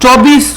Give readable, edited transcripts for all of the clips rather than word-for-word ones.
24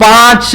5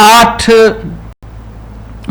8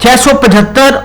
675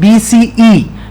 BCE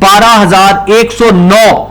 12,109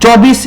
24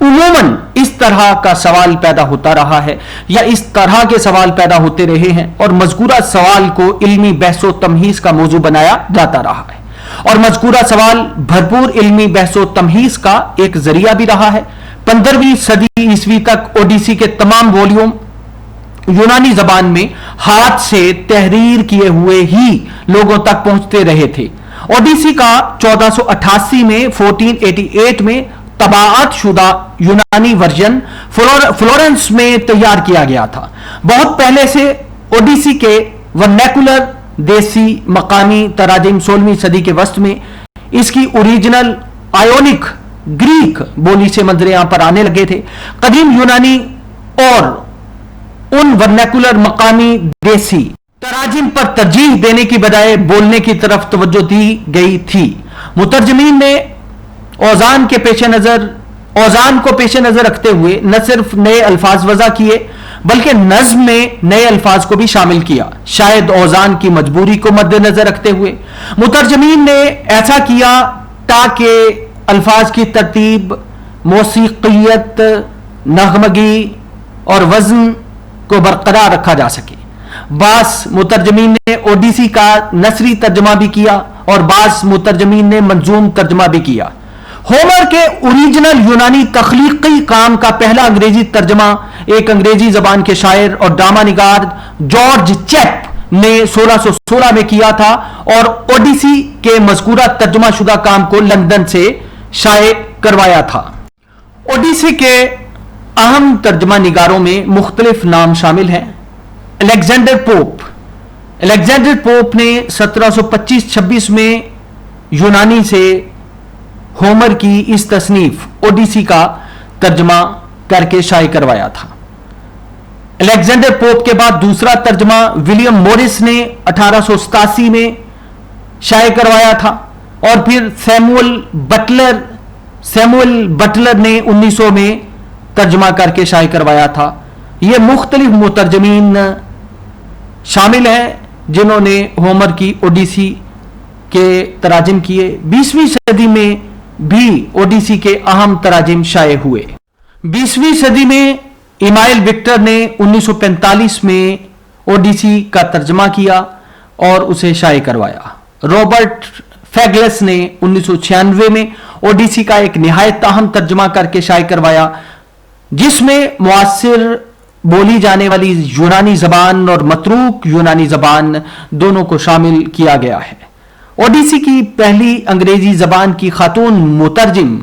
عموماً اس طرح کا سوال پیدا ہوتا رہا ہے یا اس طرح کے سوال پیدا ہوتے رہے ہیں اور مذکورہ سوال کو علمی بحث و تمہیز کا موضوع بنایا جاتا رہا ہے اور مذکورہ سوال بھرپور علمی بحث و تمہیز کا ایک ذریعہ بھی رہا ہے۔ 15ویں صدی عیسوی تک اوڈیسی کے تمام والیوم یونانی زبان میں ہاتھ سے تحریر کیے ہوئے ہی لوگوں تک پہنچتے رہے تھے۔ اوڈیسی کا 1488 میں 1488 میں طباعت شدہ یونانی ورژن فلورنس میں تیار کیا گیا تھا۔ بہت پہلے سے اوڈیسی کے ورنیکولر دیسی مقامی تراجم 16ویں صدی کے وسط میں اس کی اوریجنل آیونک گریک بولی سے منظر عام پر آنے لگے تھے۔ قدیم یونانی اور ان ورنیکولر مقامی دیسی تراجم پر ترجیح دینے کی بجائے بولنے کی طرف توجہ دی گئی تھی۔ مترجمین نے اوزان کو پیش نظر رکھتے ہوئے نہ صرف نئے الفاظ وضع کیے بلکہ نظم میں نئے الفاظ کو بھی شامل کیا، شاید اوزان کی مجبوری کو مد نظر رکھتے ہوئے۔ مترجمین نے ایسا کیا تاکہ الفاظ کی ترتیب، موسیقیت، نغمگی اور وزن کو برقرار رکھا جا سکے۔ بعض مترجمین نے اوڈیسی کا نثری ترجمہ بھی کیا اور بعض مترجمین نے منظوم ترجمہ بھی کیا۔ ہومر کے اوریجنل یونانی تخلیقی کام کا پہلا انگریزی ترجمہ ایک انگریزی زبان کے شاعر اور ڈرامہ نگار جارج چیپ نے 1616 میں کیا تھا اور اوڈیسی کے مذکورہ ترجمہ شدہ کام کو لندن سے شائع کروایا تھا۔ اوڈیسی کے اہم ترجمہ نگاروں میں مختلف نام شامل ہیں۔ الیگزینڈر پوپ نے 1725-26 میں یونانی سے ہومر کی اس تصنیف اوڈیسی کا ترجمہ کر کے شائع کروایا تھا۔ الیگزینڈر پوپ کے بعد دوسرا ترجمہ ولیم مورس نے 1887 میں شائع کروایا تھا اور پھر سیموئل بٹلر نے 1900 میں ترجمہ کر کے شائع کروایا تھا۔ یہ مختلف مترجمین شامل ہیں جنہوں نے ہومر کی اوڈیسی کے تراجم کیے۔ 20ویں صدی میں بھی اوڈیسی کے اہم تراجم شائع ہوئے۔ 20ویں صدی میں ایمائل وکٹر نے 1945 میں اوڈیسی کا ترجمہ کیا اور اسے شائع کروایا۔ رابرٹ فیگلس نے 1996 میں اوڈیسی کا ایک نہایت اہم ترجمہ کر کے شائع کروایا جس میں معاصر بولی جانے والی یونانی زبان اور متروک یونانی زبان دونوں کو شامل کیا گیا ہے۔ اوڈیسی کی پہلی انگریزی زبان کی خاتون مترجم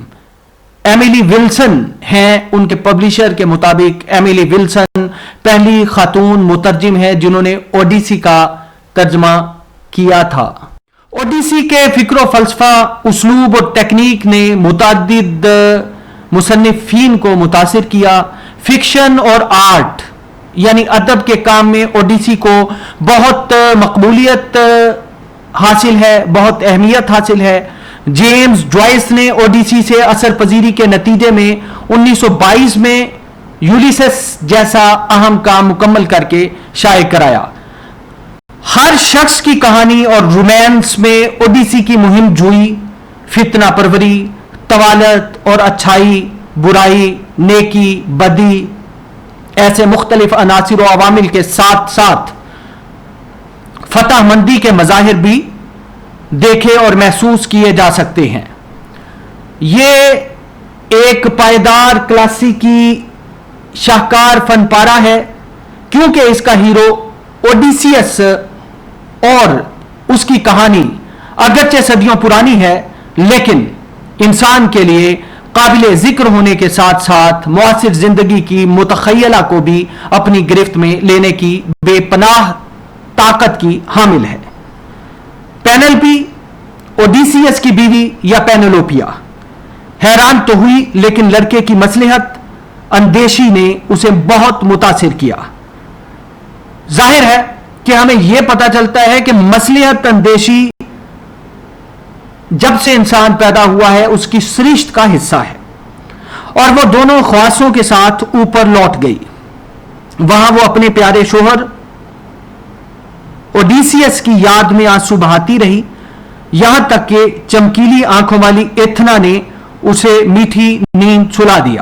ایمیلی ولسن ہیں۔ ان کے پبلشر کے مطابق ایمیلی ولسن پہلی خاتون مترجم ہے جنہوں نے اوڈیسی کا ترجمہ کیا تھا۔ اوڈیسی کے فکر و فلسفہ، اسلوب اور ٹیکنیک نے متعدد مصنفین کو متاثر کیا۔ فکشن اور آرٹ یعنی ادب کے کام میں اوڈیسی کو بہت مقبولیت حاصل ہے، بہت اہمیت حاصل ہے۔ جیمز جوائس نے اوڈیسی سے اثر پذیری کے نتیجے میں 1922 میں یولیسس جیسا اہم کام مکمل کر کے شائع کرایا۔ ہر شخص کی کہانی اور رومانس میں اوڈیسی کی مہم جوئی، فتنہ پروری، طوالت اور اچھائی، برائی، نیکی، بدی، ایسے مختلف عناصر و عوامل کے ساتھ ساتھ فتح مندی کے مظاہر بھی دیکھے اور محسوس کیے جا سکتے ہیں۔ یہ ایک پائیدار کلاسیکی شاہکار فن پارہ ہے کیونکہ اس کا ہیرو اوڈیسیس اور اس کی کہانی اگرچہ صدیوں پرانی ہے لیکن انسان کے لیے قابل ذکر ہونے کے ساتھ ساتھ معاصر زندگی کی متخیلہ کو بھی اپنی گرفت میں لینے کی بے پناہ طاقت کی حامل ہے۔ پینلپی اوڈیسیس کی بیوی یا پینلوپیا حیران تو ہوئی لیکن لڑکے کی مصلحت اندیشی نے اسے بہت متاثر کیا۔ ظاہر ہے کہ ہمیں یہ پتہ چلتا ہے کہ مصلحت اندیشی جب سے انسان پیدا ہوا ہے اس کی سرشت کا حصہ ہے اور وہ دونوں خواصوں کے ساتھ اوپر لوٹ گئی۔ وہاں وہ اپنے پیارے شوہر اوڈیسیس کی یاد میں آنسو بہاتی رہی یہاں تک کہ چمکیلی آنکھوں والی ایتھنا نے اسے میٹھی نیند سلا دیا۔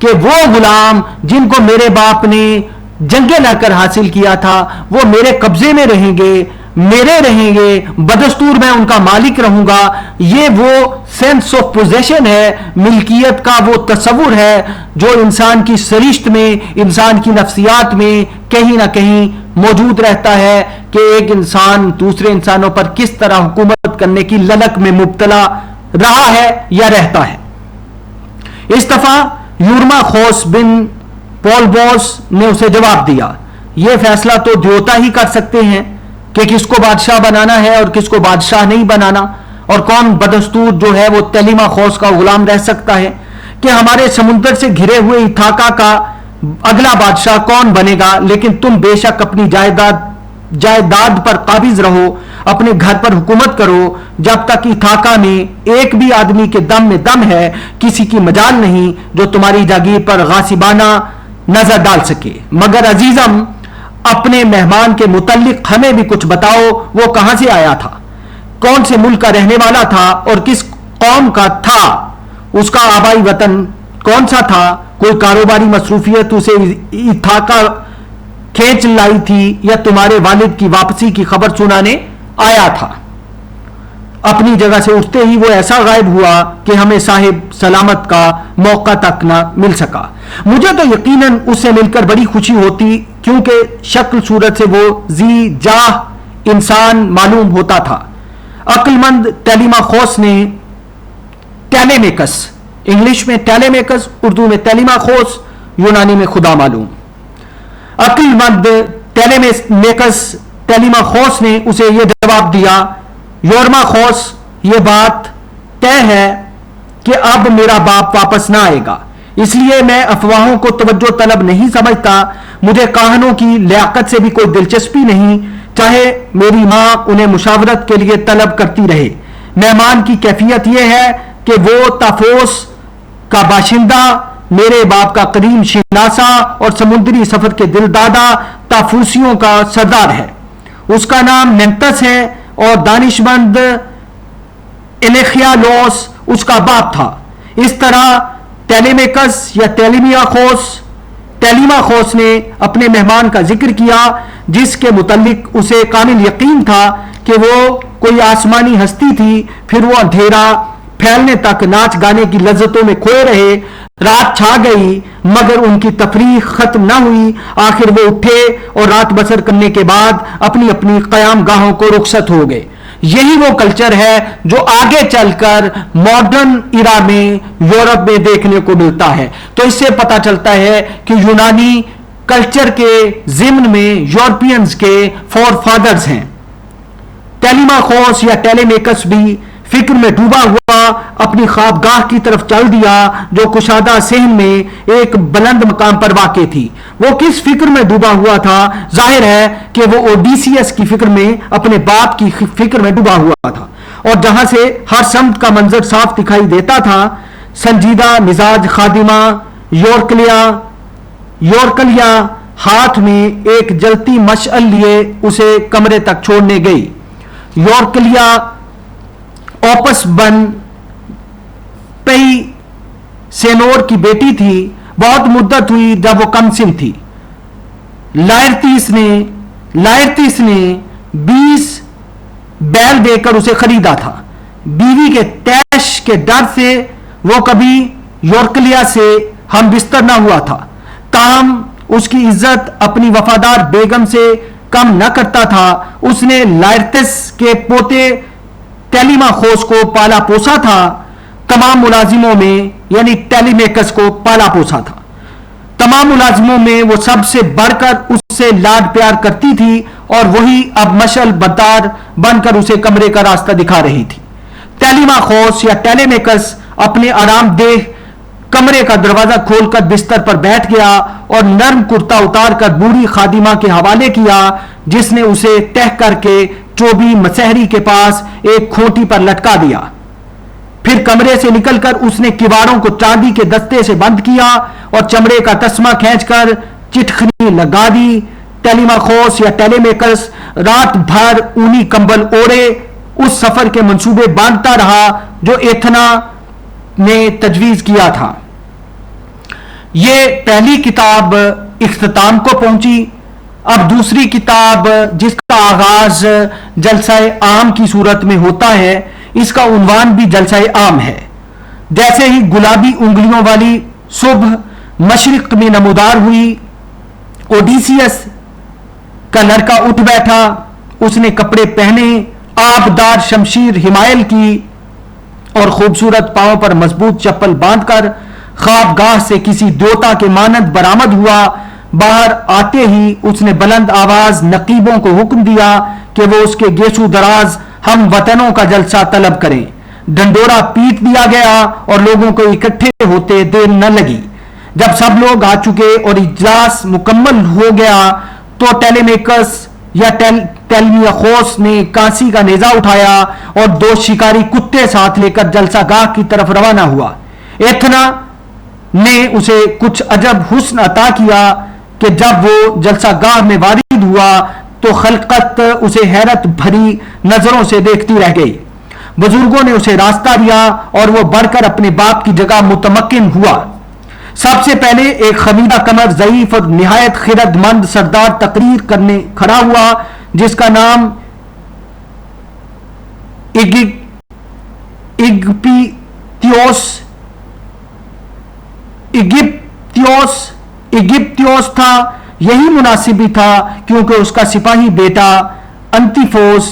کہ وہ غلام جن کو میرے باپ نے جنگیں لڑ کر حاصل کیا تھا وہ میرے قبضے میں رہیں گے، میرے رہیں گے، بدستور میں ان کا مالک رہوں گا. یہ وہ سینس آف پوزیشن ہے، ملکیت کا وہ تصور ہے جو انسان کی سرشت میں، انسان کی نفسیات میں کہیں نہ کہیں موجود رہتا ہے کہ ایک انسان دوسرے انسانوں پر کس طرح حکومت کرنے کی للک میں مبتلا رہا ہے یا رہتا ہے. اس دفعہ یورما خوس بن پول بوس نے اسے جواب دیا، یہ فیصلہ تو دیوتا ہی کر سکتے ہیں کہ کس کو بادشاہ بنانا ہے اور کس کو بادشاہ نہیں بنانا، اور کون بدستور جو ہے وہ تلیما خوس کا غلام رہ سکتا ہے کہ ہمارے سمندر سے گھرے ہوئے ایتھاکا کا اگلا بادشاہ کون بنے گا. لیکن تم بے شک اپنی جائیداد پر قابض رہو، اپنے گھر پر حکومت کرو، جب تک ایتھاکا میں ایک بھی آدمی کے دم میں دم ہے کسی کی مجال نہیں جو تمہاری جاگیر پر غاصبانہ نظر ڈال سکے. مگر عزیزم، اپنے مہمان کے متعلق ہمیں بھی کچھ بتاؤ، وہ کہاں سے آیا تھا، کون سے ملک کا رہنے والا تھا اور کس قوم کا تھا، اس کا آبائی وطن کون سا تھا، کوئی کاروباری مصروفیت اسے ایتھاکا کھینچ لائی تھی یا تمہارے والد کی واپسی کی خبر سنانے آیا تھا. اپنی جگہ سے اٹھتے ہی وہ ایسا غائب ہوا کہ ہمیں صاحب سلامت کا موقع تک نہ مل سکا. مجھے تو یقیناً اس سے مل کر بڑی خوشی ہوتی کیونکہ شکل صورت سے وہ ذی جاہ انسان معلوم ہوتا تھا. عقل مند تیلیما خوس نے ٹیلیمیکس، انگلش میں ٹیلیمیکس، اردو میں تیلیما خوس، یونانی میں خدا معلوم. عقل مند ٹیلیمیکس تیلیما خوس نے اسے یہ جواب دیا، یورما خوس، یہ بات طے ہے کہ اب میرا باپ واپس نہ آئے گا، اس لیے میں افواہوں کو توجہ طلب نہیں سمجھتا. مجھے کاہنوں کی لیاقت سے بھی کوئی دلچسپی نہیں، چاہے میری ماں انہیں مشاورت کے لیے طلب کرتی رہے. مہمان کی کیفیت یہ ہے کہ وہ تافوس کا باشندہ، میرے باپ کا قدیم شناسا اور سمندری سفر کے دل دادا تافوسیوں کا سردار ہے. اس کا نام مینتس ہے اور دانشمند الیخیالوس اس کا باپ تھا. اس طرح ٹیلیمیکس یا تیلیما خوس نے اپنے مہمان کا ذکر کیا جس کے متعلق اسے کامل یقین تھا کہ وہ کوئی آسمانی ہستی تھی. پھر وہ اندھیرا پھیلنے تک ناچ گانے کی لذتوں میں کھوئے رہے. رات چھا گئی مگر ان کی تفریح ختم نہ ہوئی. آخر وہ اٹھے اور رات بسر کرنے کے بعد اپنی اپنی قیام گاہوں کو رخصت ہو گئے. یہی وہ کلچر ہے جو آگے چل کر ماڈرن ایرا میں یورپ میں دیکھنے کو ملتا ہے. تو اس سے پتہ چلتا ہے کہ یونانی کلچر کے ضمن میں یورپینز کے فور فادرز ہیں. ٹیلیما خوس یا ٹیلیمیکس بھی فکر میں ڈوبا ہوا اپنی خوابگاہ کی طرف چل دیا جو کشادہ صحن میں ایک بلند مقام پر واقع تھی. وہ کس فکر میں ڈوبا ہوا تھا؟ ظاہر ہے کہ وہ اوڈیسیس کی فکر میں، اپنے باپ کی فکر میں ڈوبا ہوا تھا، اور جہاں سے ہر سمت کا منظر صاف دکھائی دیتا تھا. سنجیدہ مزاج خادمہ یورکلیا ہاتھ میں ایک جلتی مشعل لیے اسے کمرے تک چھوڑنے گئی. یورکلیا اوپس بن پئی سینور کی بیٹی تھی. بہت مدت ہوئی جب وہ کم سن تھی. لائرتیس نے 20 بیل دے کر اسے خریدا تھا. بیوی کے تیش کے ڈر سے وہ کبھی یورکلیا سے ہم بستر نہ ہوا تھا. تاہم اس کی عزت اپنی وفادار بیگم سے کم نہ کرتا تھا. اس نے لائرتس کے پوتے ٹیلیما خوس کو پالا پوسا تھا. تمام ملازموں میں یعنی ٹیلیمیکس کو پالا پوسا تھا. تمام ملازموں میں وہ سب سے بڑھ کر اس سے لاڈ پیار کرتی تھی اور وہی اب مشعل بدار بن کر اسے کمرے کا راستہ دکھا رہی تھی. ٹیلیما خوس یا ٹیلیمیکس اپنے آرام دہ کمرے کا دروازہ کھول کر بستر پر بیٹھ گیا اور نرم کرتا اتار کر بوڑھی خادمہ کے حوالے کیا جس نے اسے تہ کر کے چوبی مسحری کے پاس ایک کھوٹی پر لٹکا دیا. پھر کمرے سے نکل کر اس نے کیواڑوں کو چاندی کے دستے سے بند کیا اور چمڑے کا تسمہ کھینچ کر چٹخنی لگا دی. ٹیلیما خوس یا ٹیلیمیکس رات بھر اونی کمبل اوڑے اس سفر کے منصوبے باندھتا رہا جو ایتھنا نے تجویز کیا تھا. یہ پہلی کتاب اختتام کو پہنچی. اب دوسری کتاب جس کا آغاز جلسہ عام کی صورت میں ہوتا ہے، اس کا عنوان بھی جلسہ عام ہے. جیسے ہی گلابی انگلیوں والی صبح مشرق میں نمودار ہوئی، اوڈیسیس کا لڑکا اٹھ بیٹھا. اس نے کپڑے پہنے، آبدار شمشیر حمائل کی اور خوبصورت پاؤں پر مضبوط چپل باندھ کر خوابگاہ سے کسی دیوتا کے مانند برآمد ہوا. باہر آتے ہی اس نے بلند آواز نقیبوں کو حکم دیا کہ وہ اس کے گیسو دراز ہم وطنوں کا جلسہ طلب کریں. ڈنڈورا پیٹ دیا گیا اور لوگوں کو اکٹھے ہوتے دیر نہ لگی. جب سب لوگ آ چکے اور اجلاس مکمل ہو گیا تو ٹیلیمیکس یا ٹیلمیاخوس نے کانسی کا نیزہ اٹھایا اور 2 شکاری کتے ساتھ لے کر جلسہ گاہ کی طرف روانہ ہوا. ایتھنا نے اسے کچھ عجب حسن عطا کیا کہ جب وہ جلسہ گاہ میں وارد ہوا تو خلقت اسے حیرت بھری نظروں سے دیکھتی رہ گئی. بزرگوں نے اسے راستہ دیا اور وہ بڑھ کر اپنے باپ کی جگہ متمکن ہوا. سب سے پہلے ایک خمیدہ کمر ضعیف اور نہایت خرد مند سردار تقریر کرنے کھڑا ہوا جس کا نام ایگپتیوس تھا. یہی مناسب بھی تھا کیونکہ اس کا سپاہی بیٹا انتیفوس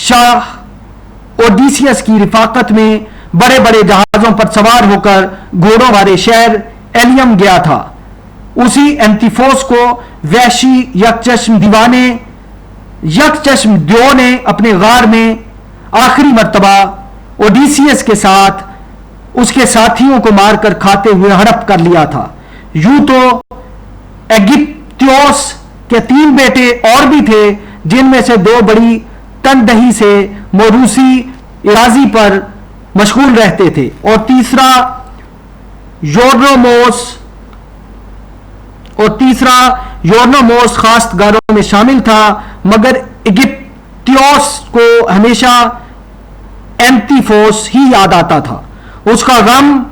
شاہ اوڈیسیس کی رفاقت میں بڑے بڑے جہازوں پر سوار ہو کر گھوڑوں والے شہر ایلیم گیا تھا. اسی انتیفوس کو وحشی یکچشم دیو نے اپنے غار میں آخری مرتبہ اوڈیسیس کے ساتھ اس کے ساتھیوں کو مار کر کھاتے ہوئے ہڑپ کر لیا تھا. یوں تو ایگپتیوس کے 3 بیٹے اور بھی تھے جن میں سے 2 بڑی تندہی سے موروثی اراضی پر مشغول رہتے تھے اور تیسرا یورنوموس خواستگاروں میں شامل تھا. مگر ایگپتیوس کو ہمیشہ انتیفوس ہی یاد آتا تھا. اس کا غم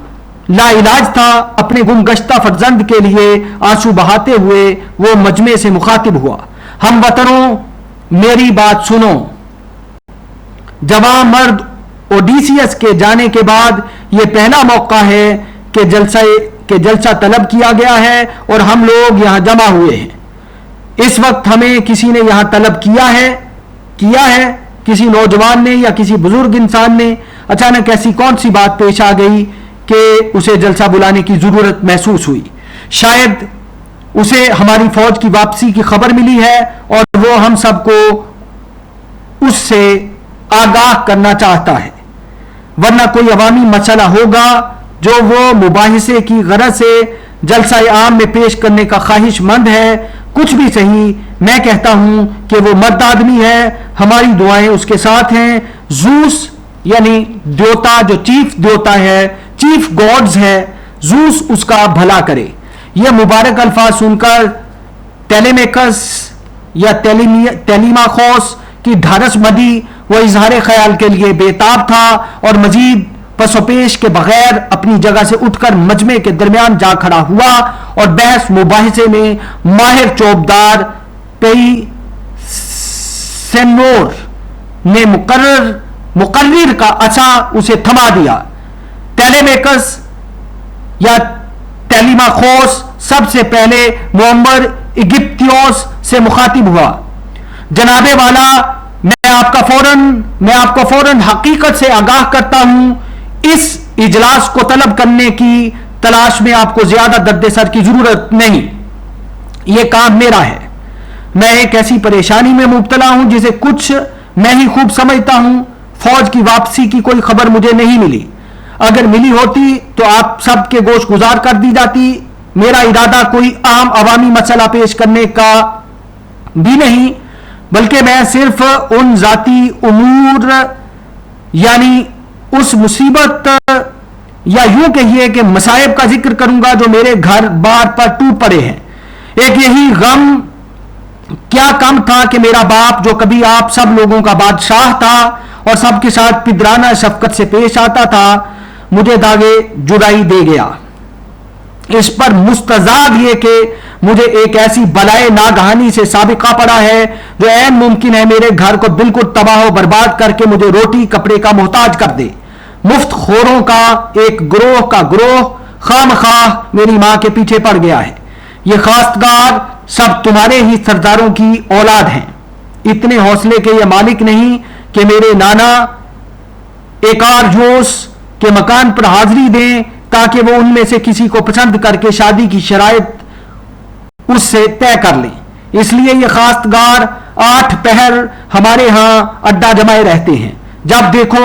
لا علاج تھا. اپنے گم گشتہ فرزند کے لیے آنسو بہاتے ہوئے وہ مجمع سے مخاطب ہوا. ہم وطنوں میری بات سنو. جوان مرد اوڈیسیس کے جانے کے بعد یہ پہلا موقع ہے کہ جلسہ طلب کیا گیا ہے اور ہم لوگ یہاں جمع ہوئے ہیں. اس وقت ہمیں کسی نے یہاں طلب کیا ہے کسی نوجوان نے یا کسی بزرگ انسان نے. اچانک ایسی کون سی بات پیش آ گئی کہ اسے جلسہ بلانے کی ضرورت محسوس ہوئی. شاید اسے ہماری فوج کی واپسی کی خبر ملی ہے اور وہ ہم سب کو اس سے آگاہ کرنا چاہتا ہے. ورنہ کوئی عوامی مسئلہ ہوگا جو وہ مباحثے کی غرض سے جلسہ عام میں پیش کرنے کا خواہش مند ہے. کچھ بھی صحیح، میں کہتا ہوں کہ وہ مرد آدمی ہے. ہماری دعائیں اس کے ساتھ ہیں. زوس یعنی دیوتا جو چیف دیوتا ہے، چیف گاڈز ہے، زوس اس کا بھلا کرے. یہ مبارک الفاظ سن کر ٹیلیمیکس یا ٹیلیماخوس کی ڈھارس مدی. وہ اظہار خیال کے لیے بےتاب تھا اور مزید پس و پیش کے بغیر اپنی جگہ سے اٹھ کر مجمع کے درمیان جا کھڑا ہوا اور بحث مباحثے میں ماہر چوبدار پئی سینور نے مقرر کا عصا اسے تھما دیا. ٹیلیمیکس یا ٹیلیماخوس سب سے پہلے معمر ایگپتیوس سے مخاطب ہوا. جناب والا، میں آپ کو فوراً حقیقت سے آگاہ کرتا ہوں. اس اجلاس کو طلب کرنے کی تلاش میں آپ کو زیادہ درد سر کی ضرورت نہیں. یہ کام میرا ہے. میں ایک ایسی پریشانی میں مبتلا ہوں جسے کچھ میں ہی خوب سمجھتا ہوں. فوج کی واپسی کی کوئی خبر مجھے نہیں ملی. اگر ملی ہوتی تو آپ سب کے گوش گزار کر دی جاتی. میرا ارادہ کوئی عام عوامی مسئلہ پیش کرنے کا بھی نہیں، بلکہ میں صرف ان ذاتی امور یعنی اس مصیبت یا یوں کہیے کہ مصائب کا ذکر کروں گا جو میرے گھر بار پر ٹوٹ پڑے ہیں. ایک یہی غم کیا کم تھا کہ میرا باپ جو کبھی آپ سب لوگوں کا بادشاہ تھا اور سب کے ساتھ پدرانہ شفقت سے پیش آتا تھا، مجھے داغے جدائی دے گیا. اس پر مستزاد یہ کہ مجھے ایک ایسی بلائے ناگہانی سے سابقہ پڑا ہے جو عین ممکن ہے میرے گھر کو بالکل تباہ و برباد کر کے مجھے روٹی کپڑے کا محتاج کر دے. مفت خوروں کا ایک گروہ خام خواہ میری ماں کے پیچھے پڑ گیا ہے. یہ خواستگار سب تمہارے ہی سرداروں کی اولاد ہیں. اتنے حوصلے کے یہ مالک نہیں کہ میرے نانا ایکارجوس کے مکان پر حاضری دیں تاکہ وہ ان میں سے کسی کو پسند کر کے شادی کی شرائط اس سے طے کر لیں. اس لیے یہ خواستگار 8 پہر ہمارے ہاں اڈا جمائے رہتے ہیں. جب دیکھو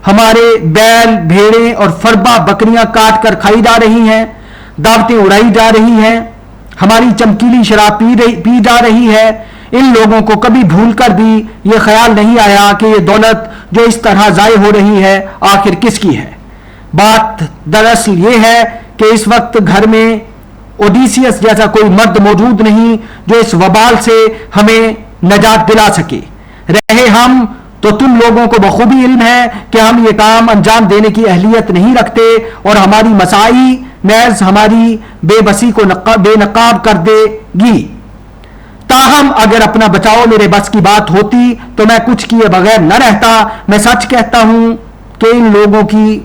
ہمارے بیل بھیڑیں اور فربا بکریاں کاٹ کر کھائی جا رہی ہیں, دعوتیں اڑائی جا رہی ہیں, ہماری چمکیلی شراب پی جا رہی ہے. ان لوگوں کو کبھی بھول کر بھی یہ خیال نہیں آیا کہ یہ دولت جو اس طرح ضائع ہو رہی ہے آخر کس کی ہے. بات دراصل یہ ہے کہ اس وقت گھر میں اوڈیسیس جیسا کوئی مرد موجود نہیں جو اس وبال سے ہمیں نجات دلا سکے. رہے ہم تو تم لوگوں کو بخوبی علم ہے کہ ہم یہ کام انجام دینے کی اہلیت نہیں رکھتے اور ہماری مساعی محض ہماری بے بسی کو بے نقاب کر دے گی. تاہم اگر اپنا بچاؤ میرے بس کی بات ہوتی تو میں کچھ کیے بغیر نہ رہتا. میں سچ کہتا ہوں کہ ان لوگوں کی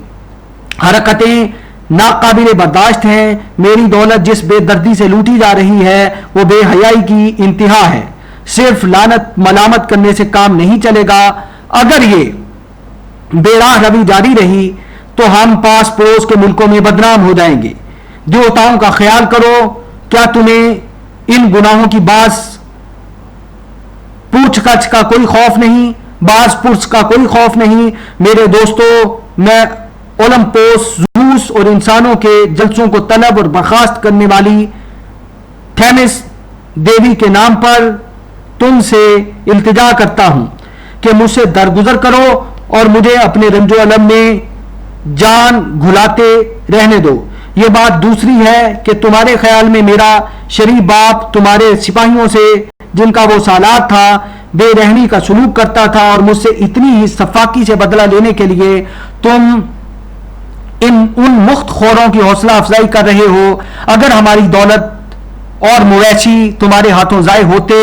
حرکتیں ناقابل برداشت ہیں. میری دولت جس بے دردی سے لوٹی جا رہی ہے وہ بے حیائی کی انتہا ہے. صرف لعنت ملامت کرنے سے کام نہیں چلے گا. اگر یہ بے راہ روی جاری رہی تو ہم پاس پڑوس کے ملکوں میں بدنام ہو جائیں گے. دیوتاؤں کا خیال کرو, کیا تمہیں ان گناہوں کی باز پوچھ گچھ کا کوئی خوف نہیں, باز پرس کا کوئی خوف نہیں؟ میرے دوستو, میں اولمپوس, زوس اور انسانوں کے جلسوں کو طلب اور برخاست کرنے والی تھیمس دیوی کے نام پر تم سے التجا کرتا ہوں کہ مجھ سے درگزر کرو اور مجھے اپنے رنج و الم میں جان گھلاتے رہنے دو. یہ بات دوسری ہے کہ تمہارے خیال میں میرا شریف باپ تمہارے سپاہیوں سے جن کا وہ سالار تھا بے رحمی کا سلوک کرتا تھا اور مجھ سے اتنی ہی سفاکی سے بدلہ لینے کے لیے تم ان مخت خوروں کی حوصلہ افزائی کر رہے ہو. اگر ہماری دولت اور مویشی تمہارے ہاتھوں ضائع ہوتے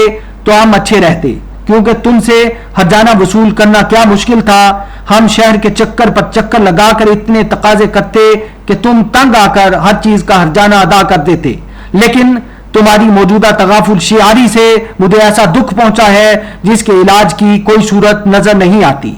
تو ہم اچھے رہتے, کیونکہ تم سے ہرجانہ وصول کرنا کیا مشکل تھا. ہم شہر کے چکر پر چکر لگا کر اتنے تقاضے کرتے کہ تم تنگ آ کر ہر چیز کا ہرجانہ ادا کر دیتے. لیکن تمہاری موجودہ تغافل شعاری سے مجھے ایسا دکھ پہنچا ہے جس کے علاج کی کوئی صورت نظر نہیں آتی.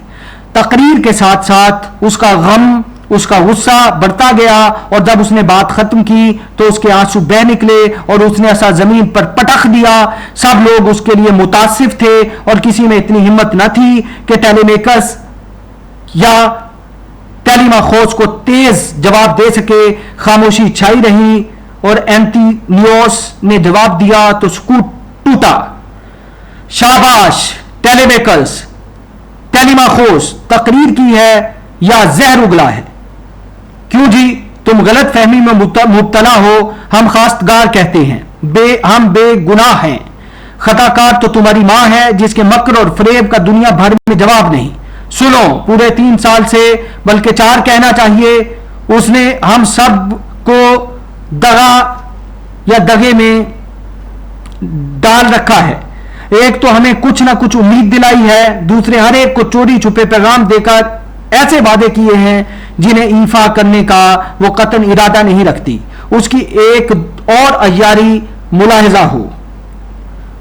تقریر کے ساتھ ساتھ اس کا غم, اس کا غصہ بڑھتا گیا اور جب اس نے بات ختم کی تو اس کے آنسو بہ نکلے اور اس نے ایسا زمین پر پٹخ دیا. سب لوگ اس کے لیے متاسف تھے اور کسی میں اتنی ہمت نہ تھی کہ ٹیلیمیکس یا ٹیلیماخوس کو تیز جواب دے سکے. خاموشی چھائی رہی اور اینٹینیوس نے جواب دیا تو سکوت ٹوٹا. شاباش ٹیلیمیکس, ٹیلیماخوس تقریر کی ہے یا زہر اگلا ہے؟ کیوں جی, تم غلط فہمی میں مبتلا ہو. ہم خواستگار کہتے ہیں, ہم بے گناہ ہیں. خطا کار تو تمہاری ماں ہے جس کے مکر اور فریب کا دنیا بھر میں جواب نہیں. سنو, پورے 3 سال سے, بلکہ 4 کہنا چاہیے, اس نے ہم سب کو دغا یا دغے میں ڈال رکھا ہے. ایک تو ہمیں کچھ نہ کچھ امید دلائی ہے, دوسرے ہر ایک کو چوری چھپے پیغام دے کر ایسے وعدے کیے ہیں جنہیں ایفا کرنے کا وہ قطعاً ارادہ نہیں رکھتی. اس کی ایک اور عیاری ملاحظہ ہو,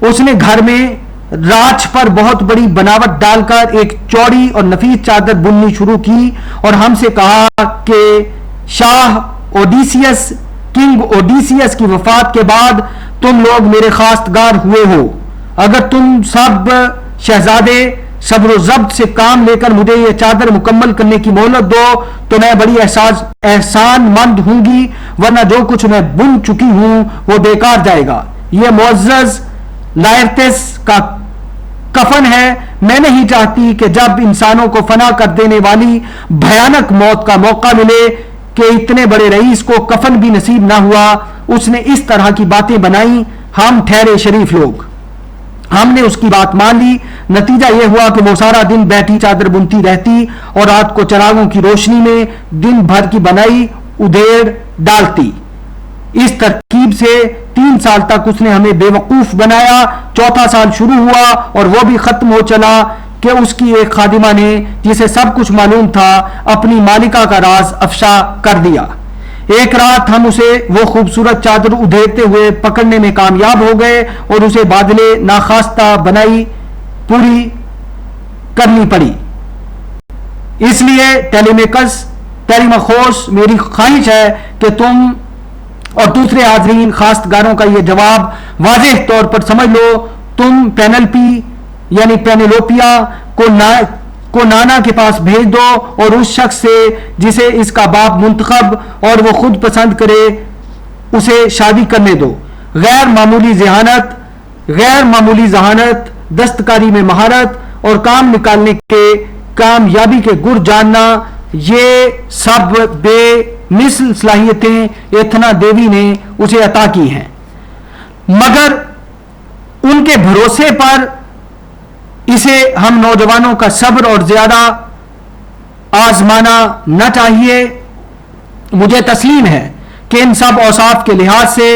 اس نے گھر میں راچ پر بہت بڑی بناوٹ ڈال کر ایک چوڑی اور نفیس چادر بننی شروع کی اور ہم سے کہا کہ شاہ اوڈیسیس, کنگ اوڈیسیس کی وفات کے بعد تم لوگ میرے خواستگار ہوئے ہو. اگر تم سب شہزادے صبر و ضبط سے کام لے کر مجھے یہ چادر مکمل کرنے کی مہلت دو تو میں بڑی احسان مند ہوں گی, ورنہ جو کچھ میں بن چکی ہوں وہ بیکار جائے گا. یہ معزز لائرتس کا کفن ہے. میں نہیں چاہتی کہ جب انسانوں کو فنا کر دینے والی بھیانک موت کا موقع ملے کہ اتنے بڑے رئیس کو کفن بھی نصیب نہ ہوا. اس نے اس طرح کی باتیں بنائی. ہم ٹھہرے شریف لوگ, ہم نے اس کی بات مان لی. نتیجہ یہ ہوا کہ وہ سارا دن بیٹھی چادر بنتی رہتی اور رات کو چراغوں کی روشنی میں دن بھر کی بنائی ادھیڑ ڈالتی. اس ترکیب سے 3 سال تک اس نے ہمیں بیوقوف بنایا. چوتھا سال شروع ہوا اور وہ بھی ختم ہو چلا کہ اس کی ایک خادمہ نے جسے سب کچھ معلوم تھا اپنی مالکہ کا راز افشا کر دیا. ایک رات ہم اسے وہ خوبصورت چادر ادھیڑتے ہوئے پکڑنے میں کامیاب ہو گئے اور اسے بادلے ناخواستہ بنائی پوری کرنی پڑی. اس لیے ٹیلیماخوس میری خواہش ہے کہ تم اور دوسرے حاضرین خواستگاروں کا یہ جواب واضح طور پر سمجھ لو. تم پینلپی یعنی پینیلوپیا کو نانا کے پاس بھیج دو اور اس شخص سے جسے اس کا باپ منتخب اور وہ خود پسند کرے اسے شادی کرنے دو. غیر معمولی ذہانت، دستکاری میں مہارت اور کام نکالنے کے کامیابی کے گر جاننا، یہ سب بے مثل صلاحیتیں ایتھنا دیوی نے اسے عطا کی ہیں. مگر ان کے بھروسے پر اسے ہم نوجوانوں کا صبر اور زیادہ آزمانا نہ چاہیے. مجھے تسلیم ہے کہ ان سب اوصاف کے لحاظ سے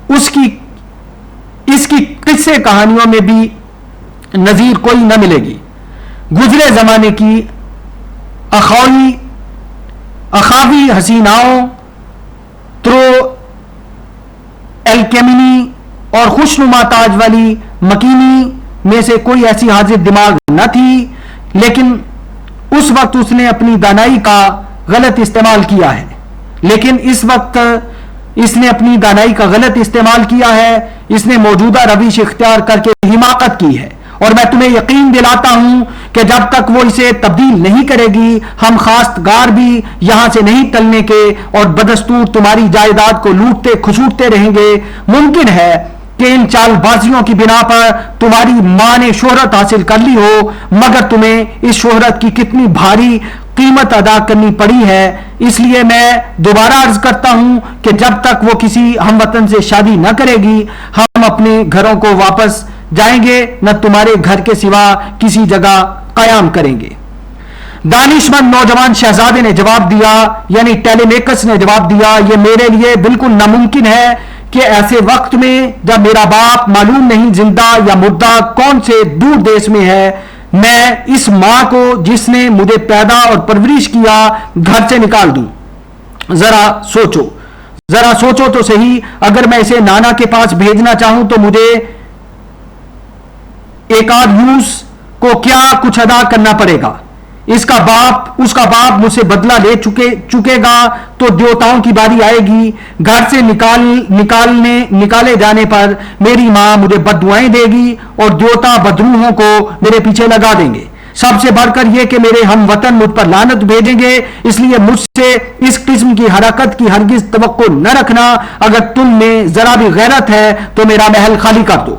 اس کی قصے کہانیوں میں بھی نظیر کوئی نہ ملے گی. گزرے زمانے کی اخاوی حسیناؤں، ترو الکیمنی اور خوشنما تاج والی مکینی میں سے کوئی ایسی حاضر دماغ نہ تھی، لیکن اس وقت اس نے اپنی دانائی کا غلط استعمال کیا ہے. اس نے موجودہ روش اختیار کر کے حماقت کی ہے، اور میں تمہیں یقین دلاتا ہوں کہ جب تک وہ اسے تبدیل نہیں کرے گی ہم خواستگار بھی یہاں سے نہیں ٹلنے کے اور بدستور تمہاری جائیداد کو لوٹتے کھسوٹتے رہیں گے. ممکن ہے کہ ان چال بازیوں کی بنا پر تمہاری ماں نے شہرت حاصل کر لی ہو، مگر تمہیں اس شہرت کی کتنی بھاری قیمت ادا کرنی پڑی ہے. اس لیے میں دوبارہ عرض کرتا ہوں کہ جب تک وہ کسی ہم وطن سے شادی نہ کرے گی ہم اپنے گھروں کو واپس جائیں گے، نہ تمہارے گھر کے سوا کسی جگہ قیام کریں گے. دانشمند نوجوان شہزادے نے جواب دیا، یعنی ٹیلیمیکس نے جواب دیا، یہ میرے لیے بالکل ناممکن ہے کہ ایسے وقت میں جب میرا باپ معلوم نہیں زندہ یا مردہ کون سے دور دیش میں ہے، میں اس ماں کو جس نے مجھے پیدا اور پرورش کیا گھر سے نکال دوں. ذرا سوچو تو صحیح. اگر میں اسے نانا کے پاس بھیجنا چاہوں تو مجھے ایک آدھ یوز کو کیا کچھ ادا کرنا پڑے گا. اس کا باپ مجھ سے بدلہ لے چکے گا تو دیوتاؤں کی باری آئے گی. گھر سے نکالے جانے پر میری ماں مجھے بددعائیں دے گی اور دیوتا بدروحوں کو میرے پیچھے لگا دیں گے. سب سے بڑھ کر یہ کہ میرے ہم وطن مجھ پر لعنت بھیجیں گے. اس لیے مجھ سے اس قسم کی حرکت کی ہرگز توقع نہ رکھنا. اگر تم میں ذرا بھی غیرت ہے تو میرا محل خالی کر دو.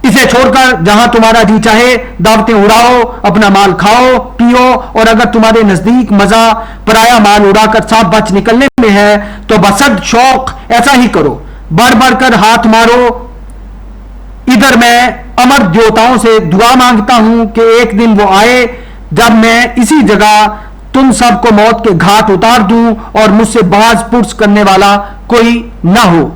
اسے چھوڑ کر جہاں تمہارا جی چاہے دعوتیں اڑاؤ، اپنا مال کھاؤ پیو، اور اگر تمہارے نزدیک مزہ پرایا مال اڑا کر صاف بچ نکلنے میں ہے تو بسد شوق ایسا ہی کرو. بڑھ بڑھ کر ہاتھ مارو. ادھر میں امر دیوتاؤں سے دعا مانگتا ہوں کہ ایک دن وہ آئے جب میں اسی جگہ تم سب کو موت کے گھاٹ اتار دوں اور مجھ سے باز پرس کرنے والا کوئی نہ ہو.